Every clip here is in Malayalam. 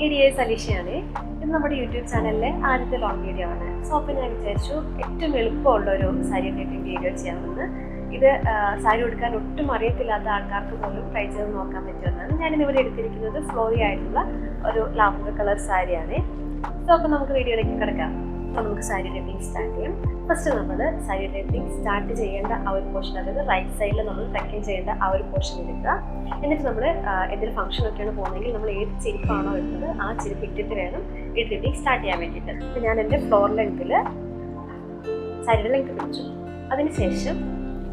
ഇഡിയേഴ്സ് അലീഷയാണ്. ഇത് നമ്മുടെ യൂട്യൂബ് ചാനലിലെ ആദ്യത്തെ ലോങ് വീഡിയോ ആണ്. സോ അപ്പോൾ ഞാൻ വിചാരിച്ചു ഏറ്റവും എളുപ്പമുള്ള ഒരു സാരി മേക്കിംഗ് വീഡിയോ ചെയ്യാമെന്ന്. ഇത് സാരി ഉടുക്കാൻ ഒട്ടും അറിയത്തില്ലാത്ത ആൾക്കാർക്ക് പോലും ട്രൈ ചെയ്ത് നോക്കാൻ പറ്റുമെന്നാണ്. ഞാനിന്നിവിടെ എടുത്തിരിക്കുന്നത് ഫ്ലോയി ആയിട്ടുള്ള ഒരു ലാവൻഡർ കളർ സാരിയാണ്. സോ അപ്പോൾ നമുക്ക് വീഡിയോയിലേക്ക് കിടക്കാം. അപ്പോൾ നമുക്ക് സാരി ഡ്രേപ്പിംഗ് സ്റ്റാർട്ട് ചെയ്യാം. ഫസ്റ്റ് നമ്മൾ സാരി ഡ്രേപ്പിംഗ് സ്റ്റാർട്ട് ചെയ്യേണ്ട ആ ഒരു പോർഷൻ, അതായത് റൈറ്റ് സൈഡിൽ നമ്മൾ ടക്കിങ് ചെയ്യേണ്ട ആ ഒരു പോർഷൻ എടുക്കുക. എന്നിട്ട് നമ്മൾ എന്തെങ്കിലും ഫംഗ്ഷനൊക്കെയാണ് പോകുന്നതെങ്കിൽ നമ്മൾ ഏത് ചെരുപ്പാണോ ഇടുന്നത് ആ ചെരുപ്പ് ഇട്ടിട്ട് വേണം ഈ ഡ്രേപ്പിംഗ് സ്റ്റാർട്ട് ചെയ്യാൻ വേണ്ടിയിട്ട്. അപ്പോൾ ഞാൻ എൻ്റെ ഫ്ലോർ ലെങ്ത്തിൽ സാരിയുടെ ലെങ്ത് പിടിച്ചു. അതിനുശേഷം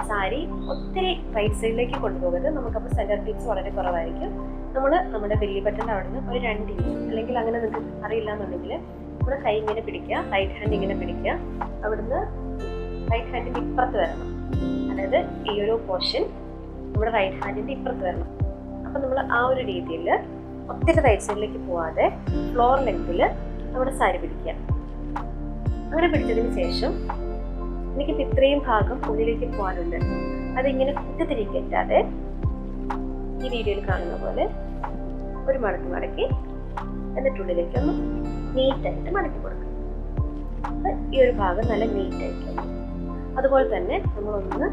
സാരി ഒത്തിരി റൈറ്റ് സൈഡിലേക്ക് കൊണ്ടുപോകരുത്. നമുക്കപ്പോൾ സെൻറ്റർ പീസ് വളരെ കുറവായിരിക്കും. നമ്മൾ നമ്മുടെ ബെല്ലി ബട്ടൻ്റെ അവിടെ നിന്ന് ഒരു 2 ഇഞ്ച്, അല്ലെങ്കിൽ അങ്ങനെ നിങ്ങൾക്ക് അറിയില്ല എന്നുണ്ടെങ്കിൽ നമ്മുടെ കൈ ഇങ്ങനെ പിടിക്കുക, റൈറ്റ് ഹാൻഡ് ഇങ്ങനെ പിടിക്കുക, അവിടുന്ന് റൈറ്റ് ഹാൻഡിൻ്റെ ഇപ്പുറത്ത് വരണം. അതായത് ഈ ഒരു പോർഷൻ നമ്മുടെ റൈറ്റ് ഹാൻഡിൻ്റെ ഇപ്പുറത്ത് വരണം. അപ്പം നമ്മൾ ആ ഒരു രീതിയിൽ ഒത്തിരി റൈറ്റ് സൈഡിലേക്ക് പോവാതെ ഫ്ലോർ ലെങ്ത്തിൽ നമ്മുടെ സാരി പിടിക്കുക. അങ്ങനെ പിടിച്ചതിന് ശേഷം എനിക്കിപ്പോൾ ഇത്രയും ഭാഗം ഉള്ളിലേക്ക് പോകാനുണ്ട്. അതിങ്ങനെ കുത്തിത്തിരി കയറ്റാതെ ഈ വീഡിയോയിൽ കാണുന്ന പോലെ ഒരു മടക്കി എന്നിട്ടുള്ളിലേക്കൊന്ന് നീറ്റായിട്ട് മടക്കി കൊടുക്കും. അപ്പം ഈ ഒരു ഭാഗം നല്ല നീറ്റായിരിക്കും. അതുപോലെ തന്നെ നമ്മളൊന്ന്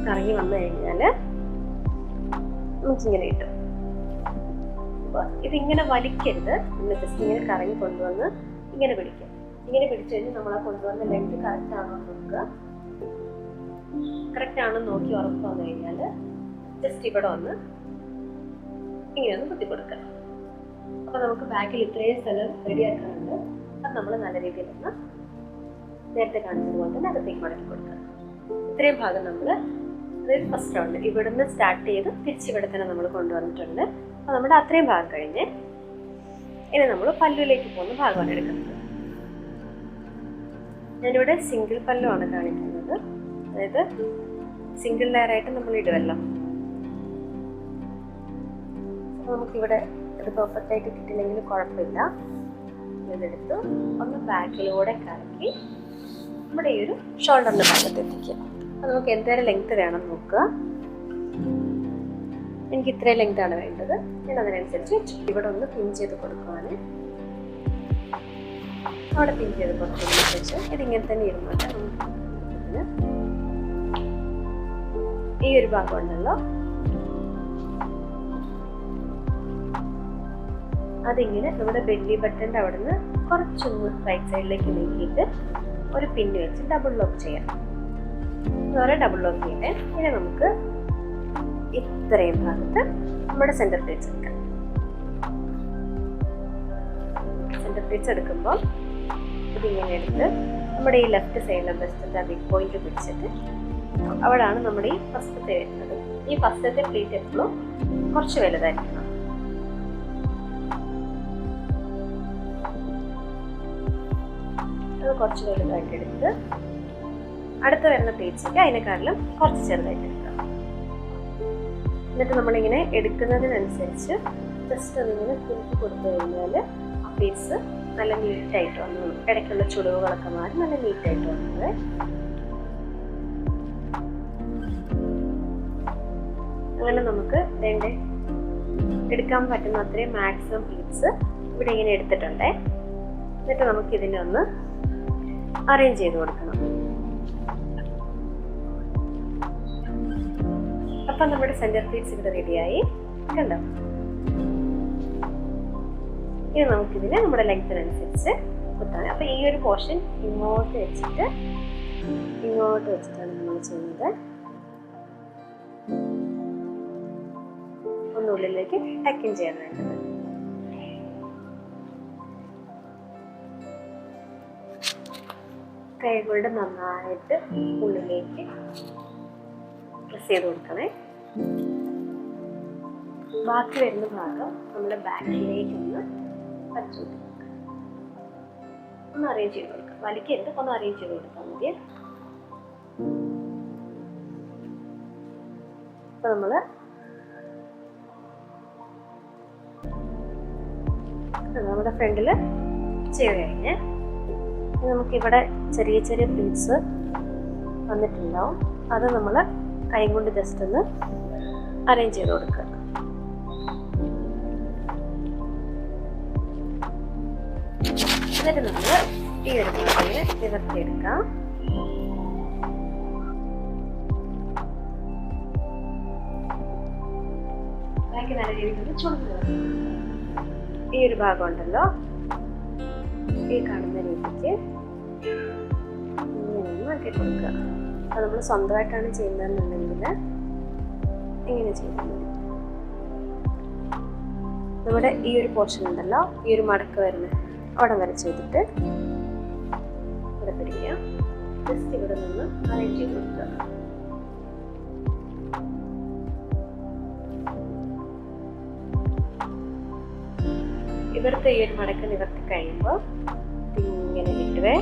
കറങ്ങി വന്നു കഴിഞ്ഞാൽ നമുക്കിങ്ങനെ കിട്ടും. അപ്പോൾ ഇതിങ്ങനെ വലിക്കരുത്, നമ്മൾ ജസ്റ്റ് ഇങ്ങനെ കറങ്ങി കൊണ്ടുവന്ന് ഇങ്ങനെ പിടിക്കുക. ഇങ്ങനെ പിടിച്ചു കഴിഞ്ഞാൽ നമ്മൾ ആ കൊണ്ടുവന്ന ലെങ്ത് കറക്റ്റ് ആണോ നോക്കുക. കറക്റ്റ് ആണെന്ന് നോക്കി ഉറപ്പ് വന്നു കഴിഞ്ഞാൽ ജസ്റ്റ് ഇവിടെ വന്ന് ഇങ്ങനെ ഒന്ന് കുത്തി കൊടുക്കുക. അപ്പോൾ നമുക്ക് ബാക്കിൽ ഇത്രയും സ്ഥലം റെഡിയാക്കാനുണ്ട്. അത് നമ്മൾ നല്ല രീതിയിൽ ഒന്ന് നേരത്തെ കാണിച്ചതുപോലെ തന്നെ അകത്തേക്ക് മടക്കി കൊടുക്കുക. ഇത്രയും ഭാഗം നമ്മൾ അതായത് ഫസ്റ്റ് റൗണ്ട് ഇവിടുന്ന് സ്റ്റാർട്ട് ചെയ്ത് തിരിച്ചിവിടെ തന്നെ നമ്മൾ കൊണ്ടുവന്നിട്ടുണ്ട്. അപ്പോൾ നമ്മുടെ അത്രയും ഭാഗം കഴിഞ്ഞ് ഇനി നമ്മൾ പല്ലുവിലേക്ക് പോകുന്ന ഭാഗമാണ് എടുക്കുന്നത്. ഞാനിവിടെ സിംഗിൾ പല്ലുവാണ് കാണിക്കുന്നത്. അതായത് സിംഗിൾ ലെയറായിട്ട് നമ്മൾ ഇടുമല്ലോ. അപ്പോൾ നമുക്കിവിടെ ഇത് പെർഫെക്റ്റ് ആയിട്ട് കിട്ടില്ലെങ്കിൽ കുഴപ്പമില്ല. ഇതെടുത്ത് ഒന്ന് ബാക്കിലൂടെ കറക്കി നമ്മുടെ ഈ ഒരു ഷോൾഡറിൻ്റെ ഭാഗത്ത് എത്തിക്കുക. അപ്പോൾ നമുക്ക് എന്തേലും ലെങ്ത് വേണം നോക്കുക. എനിക്ക് ഇത്രയും ലെങ്താണ് വേണ്ടത്. ഞാൻ അതിനനുസരിച്ച് ഇവിടെ ഒന്ന് പിൻ ചെയ്ത് കൊടുക്കുകയാണ്. അവിടെ പിൻ ചെയ്ത് കൊടുത്തതിന് ശേഷം ഇതിങ്ങനെ തന്നെ ഇരുന്നിട്ട് നമുക്ക് ഈ ഒരു ഭാഗം ഉണ്ടല്ലോ അതിങ്ങനെ നമ്മുടെ ബെല്ലി ബട്ടൻ്റെ അവിടെ നിന്ന് കുറച്ചൊന്ന് റൈറ്റ് സൈഡിലേക്ക് നീക്കിയിട്ട് ഒരു പിന്ന് വെച്ച് ഡബിൾ ലോക്ക് ചെയ്യാം. വേറെ ഡബിൾ ലോക്ക് ചെയ്യട്ടെ. ഇനി നമുക്ക് ഇത്രയും ഭാഗത്ത് നമ്മുടെ സെൻറ്റർ പ്ലേറ്റ്സ് എടുക്കാം. സെൻറ്റർ പ്ലേറ്റ്സ് എടുക്കുമ്പോൾ ഇതിങ്ങനെ എടുത്ത് നമ്മുടെ ഈ ലെഫ്റ്റ് സൈഡിലെ ബ്രസ്റ്റിൻ്റെ ബിഗ് പോയിന്റ് പിടിച്ചിട്ട് അവിടെയാണ് നമ്മുടെ ഈ ഫസ്റ്റത്തെ വരുന്നത്. ഈ ഫസ്റ്റത്തെ പ്ലേറ്റ് എപ്പോഴും കുറച്ച് വലുതായിരിക്കണം. അത് കുറച്ച് വലുതായിട്ട് എടുത്ത് അടുത്ത് വരുന്ന പ്ലേറ്റ്സൊക്കെ അതിനെക്കാട്ടിലും കുറച്ച് ചെറുതായിട്ട് എടുക്കാം. എന്നിട്ട് നമ്മളിങ്ങനെ എടുക്കുന്നതിനനുസരിച്ച് ജസ്റ്റ് അതിങ്ങനെ കുലുക്കി കൊടുത്തു കഴിഞ്ഞാൽ ആ പ്ലേറ്റ്സ് നല്ല നീറ്റായിട്ട് വന്നു. ഇടയ്ക്കുള്ള ചുളിവുകളൊക്കെ മാറി നല്ല നീറ്റായിട്ട് വന്നത്. അങ്ങനെ നമുക്ക് എടുക്കാൻ പറ്റുന്ന അത്രയും മാക്സിമം പ്ലേറ്റ്സ് ഇവിടെ ഇങ്ങനെ എടുത്തിട്ടുണ്ട്. എന്നിട്ട് നമുക്ക് ഇതിനെ ഒന്ന് അറേഞ്ച് ചെയ്ത് കൊടുക്കണം. അപ്പം നമ്മുടെ സെൻറ്റർ പ്ലേറ്റ്സ് ഇവിടെ റെഡിയായി കണ്ടോ. ഇനി നമുക്കിതിനെ നമ്മുടെ ലെങ്ത്തിനനുസരിച്ച് കുത്താൻ. അപ്പം ഈ ഒരു പോർഷൻ ഇങ്ങോട്ട് വെച്ചിട്ടാണ് നമ്മൾ ചെയ്യുന്നത്. ഒന്നുള്ളിലേക്ക് ടക്കിൻ ചെയ്യാൻ വേണ്ടത്. കൈകളുടെ നന്നായിട്ട് ഉള്ളിലേക്ക് പ്രസ് ചെയ്ത് കൊടുക്കണേ. ബാക്കി വരുന്ന ഭാഗം നമ്മുടെ ബാക്കിലേക്ക് ഒന്ന് അറേഞ്ച് ചെയ്ത് കൊടുക്കാം. വലിക്കരുത്, ഒന്ന് അറേഞ്ച് ചെയ്ത് കൊടുത്താൽ മതി. അപ്പൊ നമ്മൾ നമ്മുടെ ഫ്രണ്ടിൽ ചെയ്ത് കഴിഞ്ഞ് നമുക്കിവിടെ ചെറിയ ചെറിയ പ്ലീറ്റ്സ് വന്നിട്ടുണ്ടാവും. അത് നമ്മൾ കൈ കൊണ്ട് ജസ്റ്റ് ഒന്ന് അറേഞ്ച് ചെയ്ത് കൊടുക്കുക. എന്നിട്ട് നമ്മൾ ഈ ഒരു ഭാഗം നിവർത്തിയെടുക്കാം. ബാക്കി നല്ല രീതിയിൽ ചുണ്ടുക. ഈ ഒരു ഭാഗം ഉണ്ടല്ലോ, ഈ കാണുന്ന രീതിക്ക് ഇങ്ങനെ ആക്കി കൊടുക്കുക. അത് നമ്മൾ സ്വന്തമായിട്ടാണ് ചെയ്യുന്നതെന്നുണ്ടെങ്കിൽ ഇങ്ങനെ ചെയ്യുന്നത്. നമ്മുടെ ഈ ഒരു പോർഷൻ ഉണ്ടല്ലോ, ഈ ഒരു മടക്ക് വരുന്നത് അവിടെ വരെ ചെയ്തിട്ട് ഇവിടെ പിടിക്കുക. ജസ്റ്റ് ഇവിടെ നിന്ന് അറേഞ്ച് ചെയ്ത് കൊടുക്കുക. ഇവിടുത്തെ ഈ ഒരു മടക്ക് നിവർത്തി കഴിയുമ്പോൾ ഇങ്ങനെ കിട്ടുവേ.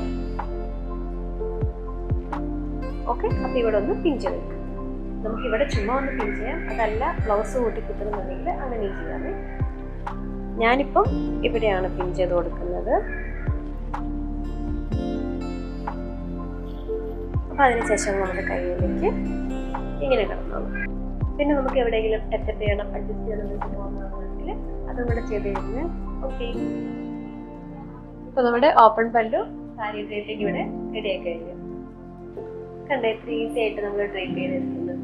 ഓക്കെ, അപ്പൊ ഇവിടെ ഒന്ന് പിഞ്ച് വെക്കുക. നമുക്ക് ഇവിടെ ചുമ്മാ ഒന്ന് പിഞ്ച് ചെയ്യാം, അതല്ല ബ്ലൗസ് കൂട്ടി കിട്ടുന്നുണ്ടെങ്കിൽ അങ്ങനെ ചെയ്യാമേ. ഞാനിപ്പം ഇവിടെയാണ് പിഞ്ച് ചെയ്ത് കൊടുക്കുന്നത്. അപ്പൊ അതിനുശേഷം നമ്മുടെ കയ്യിലേക്ക് ഇങ്ങനെ കിടന്നോളൂ. പിന്നെ നമുക്ക് എവിടെയെങ്കിലും സെറ്റപ്പ് ചെയ്യണം, അഡ്ജസ്റ്റ് ചെയ്യണം പോകുന്നതാണെങ്കിൽ അതും കൂടെ ചെയ്ത് കഴിഞ്ഞാൽ ഓക്കെ. ഇപ്പൊ നമ്മുടെ ഓപ്പൺ പല്ലു സാരി ഡ്രേപ്പിംഗ് ഇവിടെ റെഡി ആയി കഴിഞ്ഞു. കണ്ടേ, ഈസി ആയിട്ട് നമ്മൾ ഡ്രേപ്പ് ചെയ്തെടുക്കുന്നത്.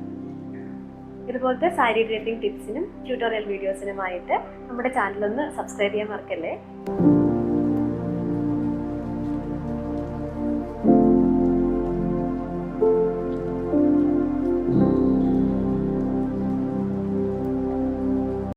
ഇതുപോലത്തെ സാരി ഡ്രേപ്പിംഗ് ടിപ്സിനും ട്യൂട്ടോറിയൽ വീഡിയോസിനുമായിട്ട് നമ്മുടെ ചാനലൊന്ന് സബ്സ്ക്രൈബ് ചെയ്യാൻ മറക്കല്ലേ.